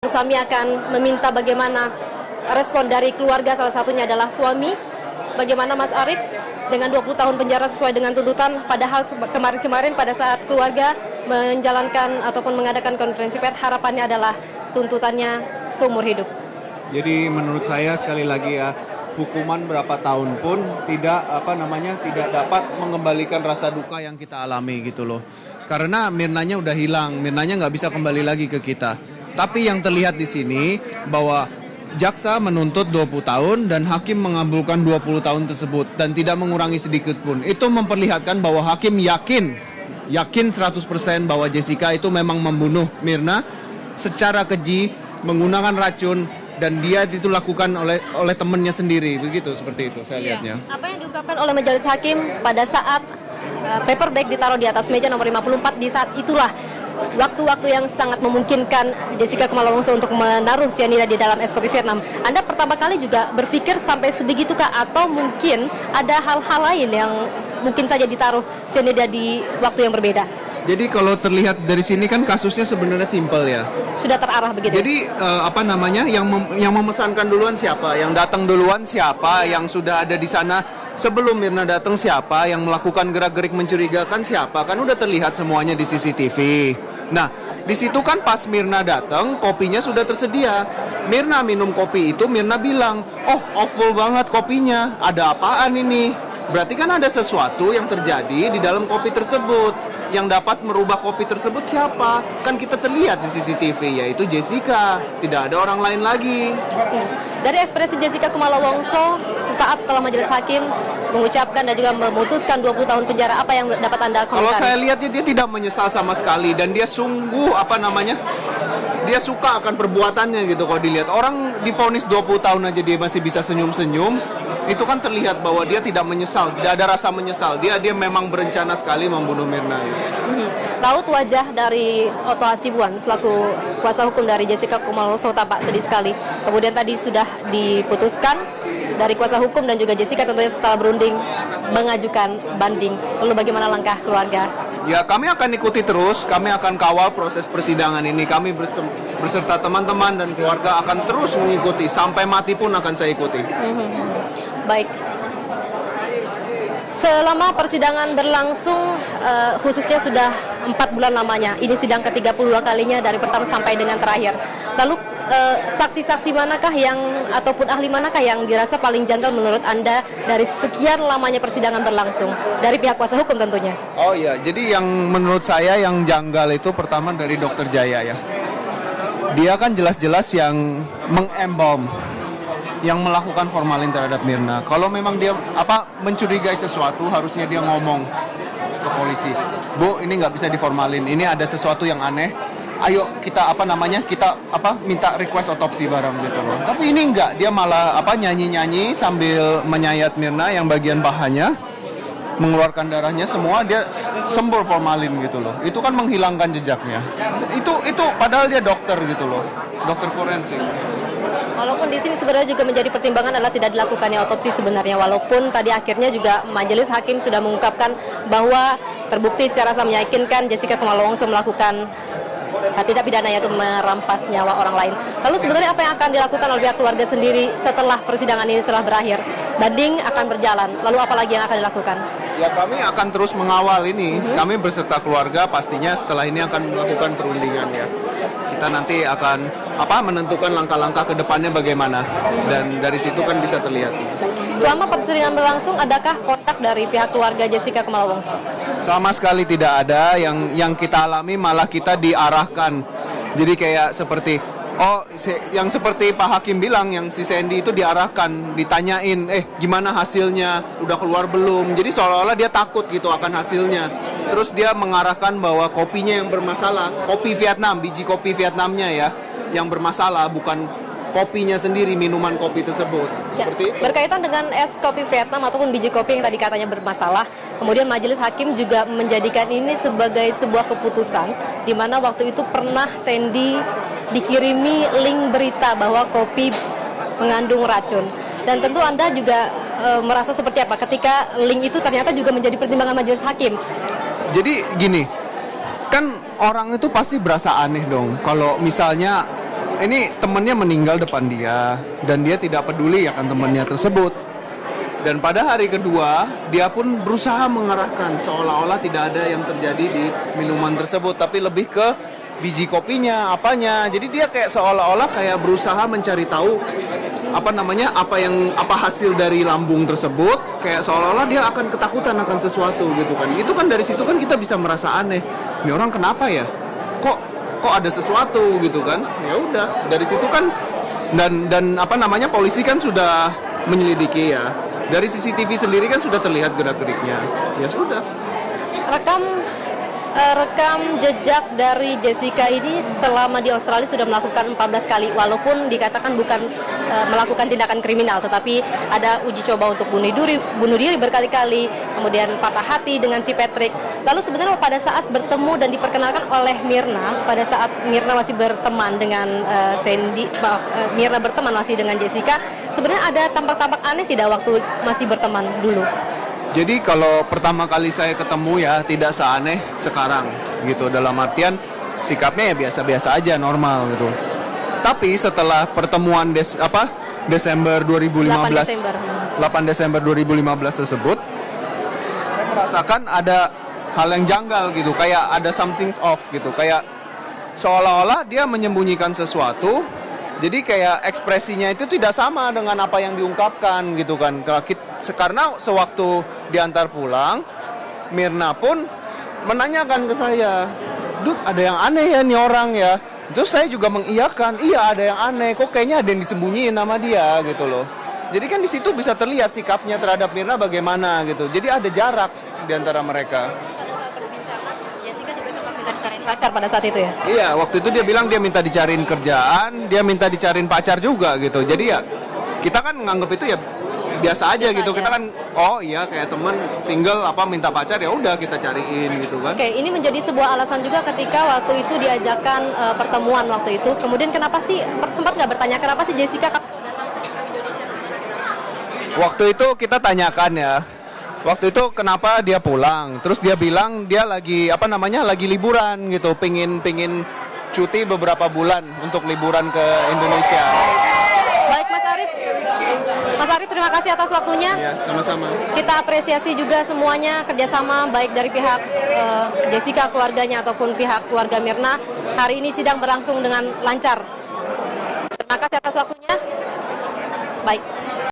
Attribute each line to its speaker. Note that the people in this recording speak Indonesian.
Speaker 1: Kami akan meminta bagaimana respon dari keluarga, salah satunya adalah suami. Bagaimana Mas Arief dengan 20 tahun penjara sesuai dengan tuntutan, padahal kemarin-kemarin pada saat keluarga menjalankan ataupun mengadakan konferensi pers, harapannya adalah tuntutannya seumur hidup.
Speaker 2: Jadi menurut saya sekali lagi ya, hukuman berapa tahun pun tidak dapat mengembalikan rasa duka yang kita alami gitu loh. Karena Mirnanya udah hilang, Mirnanya nggak bisa kembali lagi ke kita. Tapi yang terlihat di sini bahwa jaksa menuntut 20 tahun dan hakim mengabulkan 20 tahun tersebut dan tidak mengurangi sedikit pun. Itu memperlihatkan bahwa hakim yakin 100% bahwa Jessica itu memang membunuh Mirna secara keji, menggunakan racun, dan dia itu lakukan oleh temannya sendiri. Begitu, seperti itu saya lihatnya.
Speaker 1: Apa yang diungkapkan oleh majelis hakim pada saat paper bag ditaruh di atas meja nomor 54, di saat itulah waktu-waktu yang sangat memungkinkan Jessica Kumalo Wongso untuk menaruh cyanida di dalam es kopi Vietnam. Anda pertama kali juga berpikir sampai sebegitukah, atau mungkin ada hal-hal lain yang mungkin saja ditaruh cyanida di waktu yang berbeda?
Speaker 2: Jadi kalau terlihat dari sini kan kasusnya sebenarnya simpel ya.
Speaker 1: Sudah terarah begitu.
Speaker 2: Jadi yang memesankan duluan siapa, yang datang duluan siapa, yang sudah ada di sana sebelum Mirna datang siapa, yang melakukan gerak-gerik mencurigakan siapa, kan udah terlihat semuanya di CCTV. Nah, di situ kan pas Mirna datang, kopinya sudah tersedia. Mirna minum kopi itu, Mirna bilang, "Oh, awful banget kopinya. Ada apaan ini?" Berarti kan ada sesuatu yang terjadi di dalam kopi tersebut. Yang dapat merubah kopi tersebut siapa? Kan kita terlihat di CCTV, yaitu Jessica. Tidak ada orang lain lagi.
Speaker 1: Dari ekspresi Jessica Kumalo Wongso sesaat setelah majelis hakim mengucapkan dan juga memutuskan 20 tahun penjara, apa yang dapat Anda komentari?
Speaker 2: Kalau saya lihat dia tidak menyesal sama sekali, dan dia sungguh dia suka akan perbuatannya gitu. Kalau dilihat orang divonis 20 tahun aja dia masih bisa senyum-senyum, itu kan terlihat bahwa dia tidak menyesal, tidak ada rasa menyesal. Dia memang berencana sekali membunuh Mirna.
Speaker 1: Raut wajah dari Otto Hasibuan selaku kuasa hukum dari Jessica Kumalo Wongso tampak sedih sekali. Kemudian tadi sudah diputuskan dari kuasa hukum dan juga Jessica tentunya setelah berunding mengajukan banding. Lalu bagaimana langkah keluarga?
Speaker 2: Ya, kami akan ikuti terus, kami akan kawal proses persidangan ini. Kami berserta teman-teman dan keluarga akan terus mengikuti, sampai mati pun akan saya ikuti.
Speaker 1: Baik. Selama persidangan berlangsung, khususnya sudah 4 bulan lamanya. Ini sidang ke-32 kalinya dari pertama sampai dengan terakhir. Lalu saksi-saksi manakah ataupun ahli manakah yang dirasa paling janggal menurut Anda dari sekian lamanya persidangan berlangsung? Dari pihak kuasa hukum tentunya.
Speaker 2: Oh iya, jadi yang menurut saya yang janggal itu pertama dari Dr. Jaya ya. Dia kan jelas-jelas yang mengembalm, yang melakukan formalin terhadap Mirna. Kalau memang dia mencurigai sesuatu, harusnya dia ngomong ke polisi, "Bu, ini nggak bisa diformalin. Ini ada sesuatu yang aneh. Ayo kita minta request otopsi bareng gitu loh." Tapi ini enggak, dia malah nyanyi-nyanyi sambil menyayat Mirna yang bagian pahanya, mengeluarkan darahnya semua, dia sembur formalin gitu loh. Itu kan menghilangkan jejaknya. Itu padahal dia dokter gitu loh. Dokter forensik.
Speaker 1: Walaupun di sini sebenarnya juga menjadi pertimbangan adalah tidak dilakukannya otopsi sebenarnya, walaupun tadi akhirnya juga majelis hakim sudah mengungkapkan bahwa terbukti secara sah meyakinkan Jessica Kumalo Wongso melakukan tindak pidana, yaitu merampas nyawa orang lain. Lalu sebenarnya apa yang akan dilakukan oleh pihak keluarga sendiri setelah persidangan ini telah berakhir? Banding akan berjalan, lalu apa lagi yang akan dilakukan?
Speaker 2: Ya, kami akan terus mengawal ini. Kami berserta keluarga pastinya setelah ini akan melakukan perundingan ya. Kita nanti akan menentukan langkah-langkah ke depannya bagaimana, dan dari situ kan bisa terlihat.
Speaker 1: Selama persidangan berlangsung, adakah kontak dari pihak keluarga Jessica Kumalo Wongso?
Speaker 2: Sama sekali tidak ada. Yang kita alami malah kita diarahkan. Jadi kayak seperti yang seperti Pak Hakim bilang, yang si Sandy itu diarahkan, ditanyain, gimana hasilnya, udah keluar belum? Jadi seolah-olah dia takut gitu akan hasilnya. Terus dia mengarahkan bahwa kopinya yang bermasalah, kopi Vietnam, biji kopi Vietnamnya ya, yang bermasalah, bukan kopinya sendiri, minuman kopi tersebut. Seperti itu.
Speaker 1: Berkaitan dengan es kopi Vietnam ataupun biji kopi yang tadi katanya bermasalah, kemudian majelis hakim juga menjadikan ini sebagai sebuah keputusan, di mana waktu itu pernah Sandy dikirimi link berita bahwa kopi mengandung racun. Dan tentu Anda juga merasa seperti apa ketika link itu ternyata juga menjadi pertimbangan majelis hakim?
Speaker 2: Jadi gini, kan orang itu pasti berasa aneh dong kalau misalnya ini temannya meninggal depan dia dan dia tidak peduli akan temannya tersebut. Dan pada hari kedua dia pun berusaha mengarahkan seolah-olah tidak ada yang terjadi di minuman tersebut, tapi lebih ke biji kopinya, apanya. Jadi dia kayak seolah-olah kayak berusaha mencari tahu apa hasil dari lambung tersebut, kayak seolah-olah dia akan ketakutan akan sesuatu gitu kan. Itu kan dari situ kan kita bisa merasa aneh. Ini orang kenapa ya? Kok ada sesuatu gitu kan? Ya udah, dari situ kan dan polisi kan sudah menyelidiki ya. Dari CCTV sendiri kan sudah terlihat gerak-geriknya. Ya sudah.
Speaker 1: Rekam jejak dari Jessica ini selama di Australia sudah melakukan 14 kali, walaupun dikatakan bukan melakukan tindakan kriminal, tetapi ada uji coba untuk bunuh diri berkali-kali, kemudian patah hati dengan si Patrick. Lalu sebenarnya pada saat bertemu dan diperkenalkan oleh Myrna, pada saat Myrna masih berteman dengan Myrna berteman masih dengan Jessica, sebenarnya ada tampak-tampak aneh tidak waktu masih berteman dulu?
Speaker 2: Jadi kalau pertama kali saya ketemu ya tidak seaneh sekarang gitu, dalam artian sikapnya ya biasa-biasa aja, normal gitu. Tapi setelah pertemuan Desember 2015 8 Desember 2015 tersebut, saya merasakan ada hal yang janggal gitu, kayak ada something's off gitu, kayak seolah-olah dia menyembunyikan sesuatu. Jadi kayak ekspresinya itu tidak sama dengan apa yang diungkapkan gitu kan. Karena sewaktu diantar pulang, Myrna pun menanyakan ke saya, "Dut, ada yang aneh ya nih orang ya?" Terus saya juga mengiyakan, "Iya, ada yang aneh. Kok kayaknya ada yang disembunyiin sama dia gitu loh." Jadi kan di situ bisa terlihat sikapnya terhadap Myrna bagaimana gitu. Jadi ada jarak di antara mereka.
Speaker 1: Pacar pada saat itu ya?
Speaker 2: Iya, waktu itu dia bilang dia minta dicariin kerjaan, dia minta dicariin pacar juga gitu. Jadi ya kita kan nganggep itu ya biasa aja gitu. Kita kan oh iya kayak temen single minta pacar, ya udah kita cariin gitu kan.
Speaker 1: Oke, ini menjadi sebuah alasan juga ketika waktu itu diajakkan pertemuan waktu itu. Kemudian kenapa sih sempat nggak bertanya kenapa sih Jessica datang ke Indonesia?
Speaker 2: Waktu itu kita tanyakan ya. Waktu itu kenapa dia pulang? Terus dia bilang dia lagi lagi liburan gitu, pingin cuti beberapa bulan untuk liburan ke Indonesia.
Speaker 1: Baik Mas Arif, terima kasih atas waktunya.
Speaker 2: Ya, sama-sama.
Speaker 1: Kita apresiasi juga semuanya kerjasama baik dari pihak Jessica keluarganya ataupun pihak keluarga Myrna. Hari ini sidang berlangsung dengan lancar. Terima kasih atas waktunya. Baik.